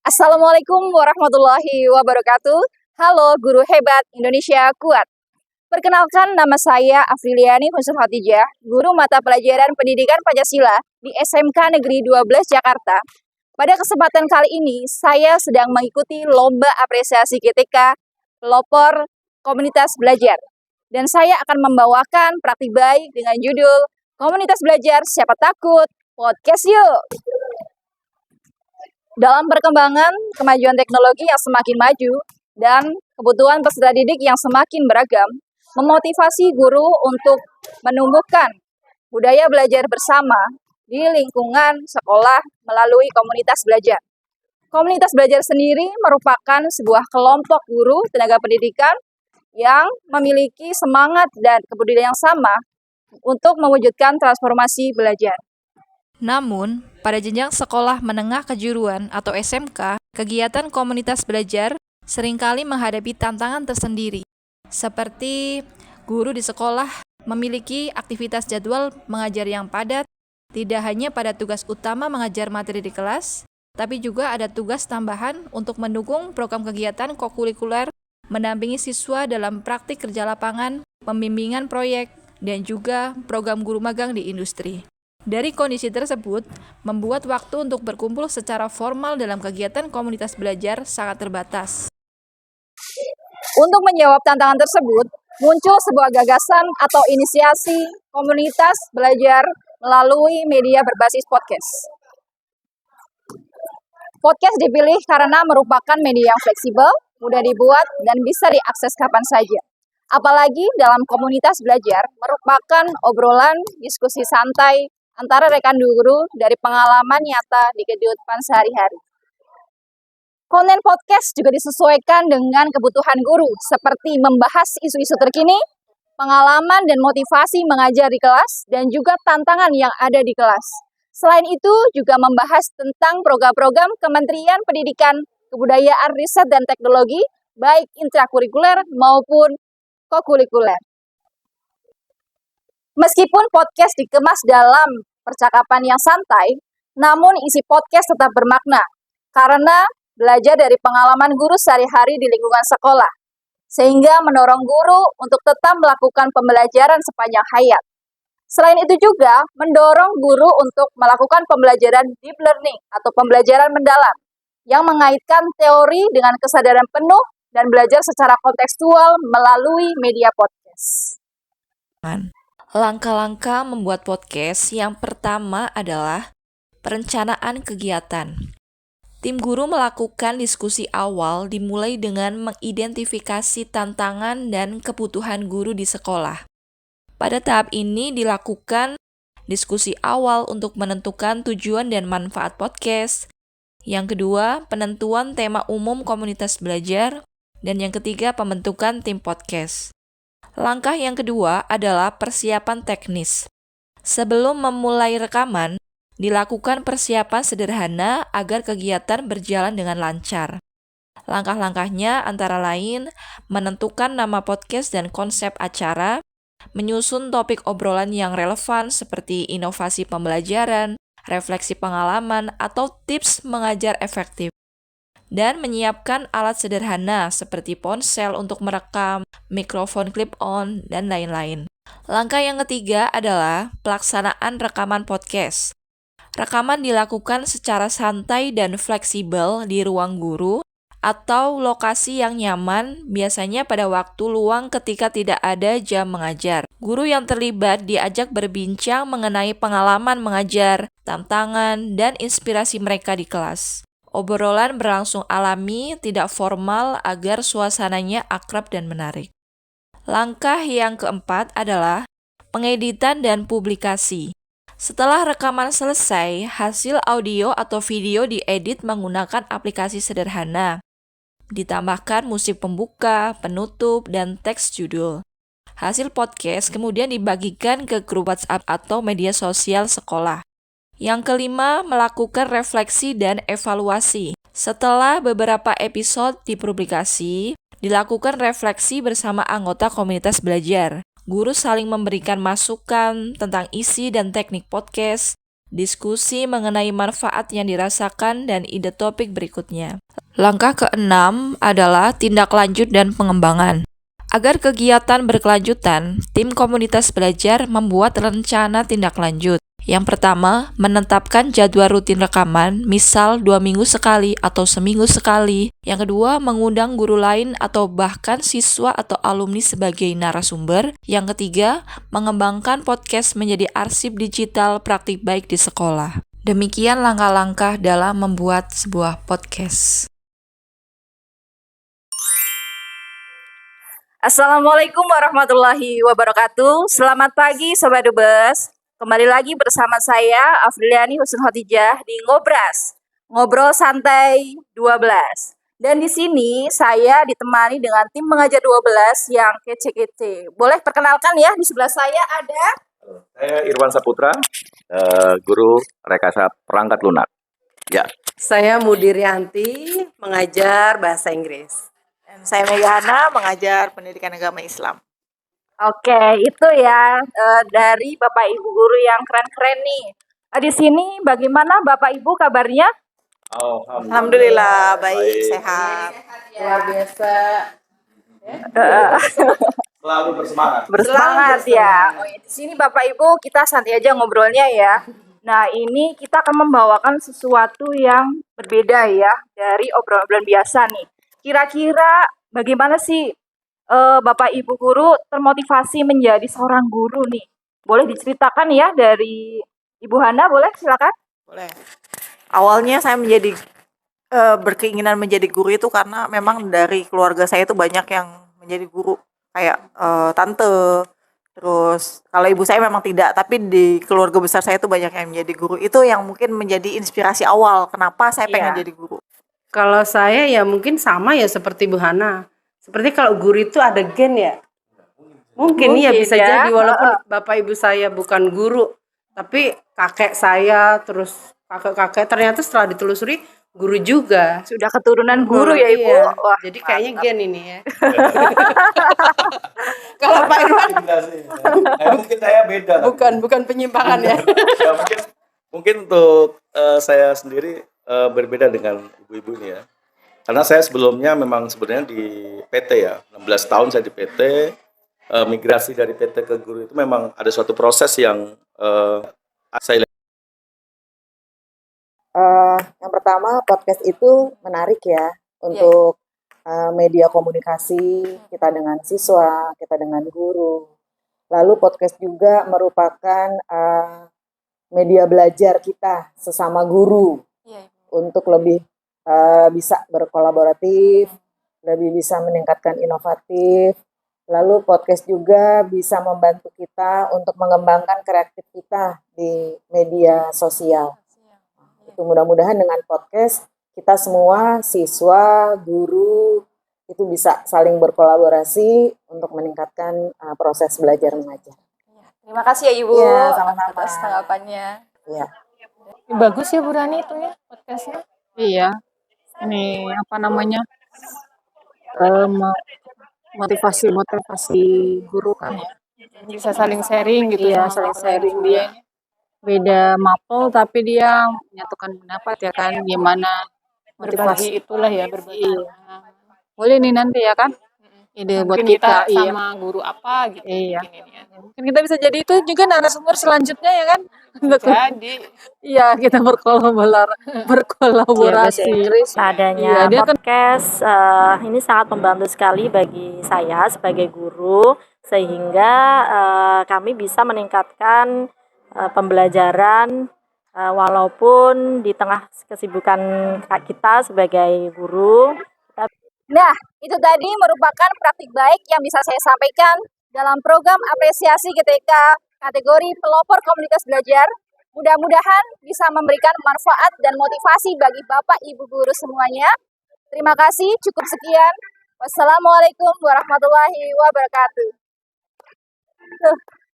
Assalamualaikum warahmatullahi wabarakatuh. Halo guru hebat Indonesia kuat. Perkenalkan, nama saya Afriliani Husnul Hatijah, guru mata pelajaran Pendidikan Pancasila di SMK Negeri 12 Jakarta. Pada kesempatan kali ini, saya sedang mengikuti lomba apresiasi GTK pelopor komunitas belajar. Dan saya akan membawakan praktik baik dengan judul Komunitas Belajar Siapa Takut, Podcast Yuk! Dalam perkembangan kemajuan teknologi yang semakin maju dan kebutuhan peserta didik yang semakin beragam, memotivasi guru untuk menumbuhkan budaya belajar bersama di lingkungan sekolah melalui komunitas belajar. Komunitas belajar sendiri merupakan sebuah kelompok guru tenaga pendidikan yang memiliki semangat dan kepedulian yang sama untuk mewujudkan transformasi belajar. Namun, pada jenjang sekolah menengah kejuruan atau SMK, kegiatan komunitas belajar seringkali menghadapi tantangan tersendiri. Seperti guru di sekolah memiliki aktivitas jadwal mengajar yang padat, tidak hanya pada tugas utama mengajar materi di kelas, tapi juga ada tugas tambahan untuk mendukung program kegiatan kokurikuler, mendampingi siswa dalam praktik kerja lapangan, pembimbingan proyek, dan juga program guru magang di industri. Dari kondisi tersebut, membuat waktu untuk berkumpul secara formal dalam kegiatan komunitas belajar sangat terbatas. Untuk menjawab tantangan tersebut, muncul sebuah gagasan atau inisiasi komunitas belajar melalui media berbasis podcast. Podcast dipilih karena merupakan media yang fleksibel, mudah dibuat, dan bisa diakses kapan saja. Apalagi dalam komunitas belajar merupakan obrolan diskusi santai antara rekan guru dari pengalaman nyata di kehidupan sehari-hari. Konten podcast juga disesuaikan dengan kebutuhan guru, seperti membahas isu-isu terkini, pengalaman dan motivasi mengajar di kelas, dan juga tantangan yang ada di kelas. Selain itu, juga membahas tentang program-program Kementerian Pendidikan, Kebudayaan, Riset, dan Teknologi, baik intrakurikuler maupun kokurikuler. Meskipun podcast dikemas dalam percakapan yang santai, namun isi podcast tetap bermakna karena belajar dari pengalaman guru sehari-hari di lingkungan sekolah, sehingga mendorong guru untuk tetap melakukan pembelajaran sepanjang hayat. Selain itu juga mendorong guru untuk melakukan pembelajaran deep learning atau pembelajaran mendalam yang mengaitkan teori dengan kesadaran penuh dan belajar secara kontekstual melalui media podcast. Langkah-langkah membuat podcast yang pertama adalah perencanaan kegiatan. Tim guru melakukan diskusi awal dimulai dengan mengidentifikasi tantangan dan kebutuhan guru di sekolah. Pada tahap ini dilakukan diskusi awal untuk menentukan tujuan dan manfaat podcast. Yang kedua, penentuan tema umum komunitas belajar. Dan yang ketiga, pembentukan tim podcast. Langkah yang kedua adalah persiapan teknis. Sebelum memulai rekaman, dilakukan persiapan sederhana agar kegiatan berjalan dengan lancar. Langkah-langkahnya antara lain menentukan nama podcast dan konsep acara, menyusun topik obrolan yang relevan seperti inovasi pembelajaran, refleksi pengalaman, atau tips mengajar efektif, dan menyiapkan alat sederhana seperti ponsel untuk merekam, mikrofon clip-on, dan lain-lain. Langkah yang ketiga adalah pelaksanaan rekaman podcast. Rekaman dilakukan secara santai dan fleksibel di ruang guru atau lokasi yang nyaman, biasanya pada waktu luang ketika tidak ada jam mengajar. Guru yang terlibat diajak berbincang mengenai pengalaman mengajar, tantangan, dan inspirasi mereka di kelas. Obrolan berlangsung alami, tidak formal agar suasananya akrab dan menarik. Langkah yang keempat adalah pengeditan dan publikasi. Setelah rekaman selesai, hasil audio atau video diedit menggunakan aplikasi sederhana. Ditambahkan musik pembuka, penutup, dan teks judul. Hasil podcast kemudian dibagikan ke grup WhatsApp atau media sosial sekolah. Yang kelima, melakukan refleksi dan evaluasi. Setelah beberapa episode dipublikasi, dilakukan refleksi bersama anggota komunitas belajar. Guru saling memberikan masukan tentang isi dan teknik podcast, diskusi mengenai manfaat yang dirasakan, dan ide topik berikutnya. Langkah keenam adalah tindak lanjut dan pengembangan. Agar kegiatan berkelanjutan, tim komunitas belajar membuat rencana tindak lanjut. Yang pertama, menetapkan jadwal rutin rekaman, misal 2 minggu sekali atau seminggu sekali. Yang kedua, mengundang guru lain atau bahkan siswa atau alumni sebagai narasumber. Yang ketiga, mengembangkan podcast menjadi arsip digital praktik baik di sekolah. Demikian langkah-langkah dalam membuat sebuah podcast. Assalamualaikum warahmatullahi wabarakatuh. Selamat pagi Sobat Dubes. Kembali lagi bersama saya Afriliani Husn Khotijah di Ngobras, Ngobrol Santai 12. Dan di sini saya ditemani dengan tim mengajar 12 yang kece-kece. Boleh perkenalkan ya, di sebelah saya ada Saya Irwan Saputra, guru rekayasa perangkat lunak. Ya. Saya Mudirianti, mengajar bahasa Inggris. Dan saya Megahana, mengajar pendidikan agama Islam. Oke, itu ya dari Bapak Ibu guru yang keren-keren nih. Di sini bagaimana Bapak Ibu kabarnya? Alhamdulillah, baik, sehat. Luar biasa. Selalu bersemangat. Bersemangat ya. Oh, di sini Bapak Ibu kita santai aja ngobrolnya ya. Nah, ini kita akan membawakan sesuatu yang berbeda ya dari obrolan biasa nih. Kira-kira bagaimana sih Bapak Ibu guru termotivasi menjadi seorang guru nih? Boleh diceritakan ya dari Ibu Hana, boleh silakan? Boleh. Awalnya saya berkeinginan menjadi guru itu karena memang dari keluarga saya itu banyak yang menjadi guru. Kayak tante, terus kalau ibu saya memang tidak, tapi di keluarga besar saya itu banyak yang menjadi guru. Itu yang mungkin menjadi inspirasi awal kenapa saya pengen jadi guru. Kalau saya ya mungkin sama ya seperti Bu Hana. Seperti kalau guru itu ada gen ya. Mungkin ya bisa ya. jadi walaupun bapak ibu saya bukan guru, tapi kakek saya terus kakek-kakek ternyata setelah ditelusuri guru juga. Sudah keturunan guru ya Ibu. Iya. Wah, Jadi kayaknya gen ini ya. Kalau Pak Irwan Mungkin saya beda. bukan penyimpangan ya. Ya, mungkin untuk saya sendiri berbeda dengan ibu-ibu ini ya. Karena saya sebelumnya memang sebenarnya di PT ya, 16 tahun saya di PT. Migrasi dari PT ke guru itu memang ada suatu proses yang saya Yang pertama, podcast itu menarik ya untuk media komunikasi kita dengan siswa, kita dengan guru. Lalu podcast juga merupakan media belajar kita sesama guru untuk lebih bisa berkolaboratif, lebih bisa meningkatkan inovatif. Lalu podcast juga bisa membantu kita untuk mengembangkan kreatif kita di media sosial. Itu mudah-mudahan dengan podcast kita semua siswa, guru itu bisa saling berkolaborasi untuk meningkatkan proses belajar mengajar. terima kasih ya Ibu Iya, sama-sama. atas tanggapannya. Ya. Bagus ya Bu Rani itu ya podcastnya. Iya. Ini apa namanya? Motivasi guru kan ya. Bisa saling sharing gitu ya, saling sharing dia ini. Beda mapel tapi dia menyatukan pendapat ya kan, gimana motivasi itulah ya berbagi. Boleh nih nanti ya kan? Ide buat Mungkin kita iya. sama guru apa gitu. Iya. Mungkin ini ya. Mungkin kita bisa jadi itu juga narasumber selanjutnya ya kan? Jadi Iya, kita berkolaborasi. Adanya Iya, dia kan podcast ini sangat membantu sekali bagi saya sebagai guru sehingga kami bisa meningkatkan pembelajaran walaupun di tengah kesibukan kita sebagai guru. Nah, itu tadi merupakan praktik baik yang bisa saya sampaikan dalam program apresiasi GTK kategori pelopor komunitas belajar. Mudah-mudahan bisa memberikan manfaat dan motivasi bagi Bapak Ibu guru semuanya. Terima kasih, cukup sekian. Wassalamualaikum warahmatullahi wabarakatuh.